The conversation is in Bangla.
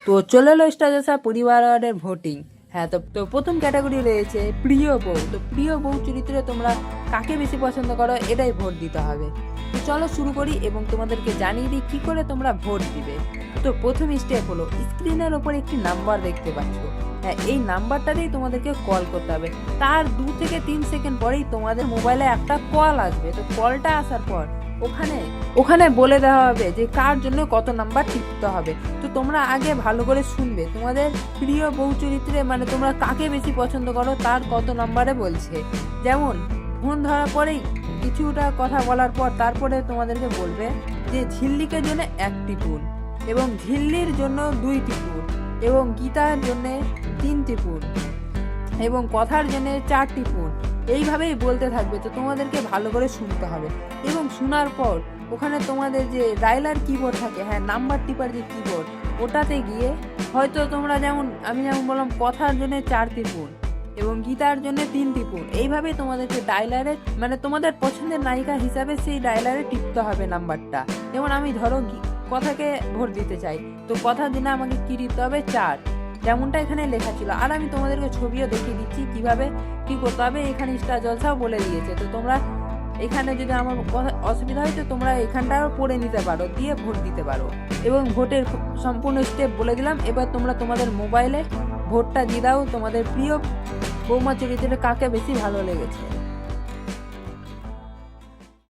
তো চলে এলো স্টার জলসা পরিবার অ্যাওয়ার্ডের ভোটিং। হ্যাঁ, তো প্রথম ক্যাটাগরি রয়েছে প্রিয় বউ। তো প্রিয় বউ চরিত্রে তোমরা কাকে বেশি পছন্দ করো এটাই ভোট দিতে হবে। তো চলো শুরু করি এবং তোমাদেরকে জানিয়ে দিই কী করে তোমরা ভোট দিবে। তো প্রথম স্টেপ হলো স্ক্রিনের ওপর একটি নাম্বার দেখতে পাচ্ছ। হ্যাঁ, এই নাম্বারটাতেই তোমাদেরকে কল করতে হবে। তার 2 থেকে 3 সেকেন্ড পরেই তোমাদের মোবাইলে একটা কল আসবে। তো কলটা আসার পর ওখানে বলে দেওয়া হবে যে কার জন্য কত নাম্বার টিপতে হবে। তো তোমরা আগে ভালো করে শুনবে তোমাদের প্রিয় বউ চরিত্রে মানে তোমরা কাকে বেশি পছন্দ করো তার কত নাম্বারে বলছে। যেমন ফোন ধরার পরেই কিছুটা কথা বলার পর তারপরে তোমাদেরকে বলবে যে ঝিল্লিকের জন্য 1 টিপুন এবং ঝিল্লির জন্য 2 টিপুন এবং গীতার জন্য 3 টিপুন এবং কথার জন্য 4 টিপুন। এইভাবেই বলতে থাকবে। তো তোমাদেরকে ভালো করে শুনতে হবে এবং শোনার পর ওখানে তোমাদের যে ডায়ালার কিবোর্ড থাকে, হ্যাঁ নাম্বার টিপার যে কিবোর্ড, ওটাতে গিয়ে হয়তো তোমরা আমি যেমন বললাম কথার জন্য 4 টিপুন এবং গীতার জন্য 3 টিপুন। এইভাবেই তোমাদেরকে ডায়ালারে মানে তোমাদের পছন্দের নায়িকা হিসাবে সেই ডায়ালারে টিপতে হবে নাম্বারটা। যেমন আমি ধরো কথাকে ভোট দিতে চাই, তো কথার জন্য আমাকে কি টিপতে হবে 4, যেমনটা এখানে লেখা ছিল। আর আমি তোমাদেরকে ছবিও দেখিয়ে দিচ্ছি কিভাবে কি করতে হবে। এখানে স্টার জলসাও বলে দিয়েছে। তো তোমরা এখানে যদি আমার কথা অসুবিধা হয় তো তোমরা এখানটাও পড়ে নিতে পারো, দিয়ে ভোট দিতে পারো। এবং ভোটের সম্পূর্ণ স্টেপ বলে দিলাম। এবার তোমরা তোমাদের মোবাইলে ভোটটা দিয়ে দাও তোমাদের প্রিয় বৌমা চরিত্রে কাকে বেশি ভালো লেগেছে।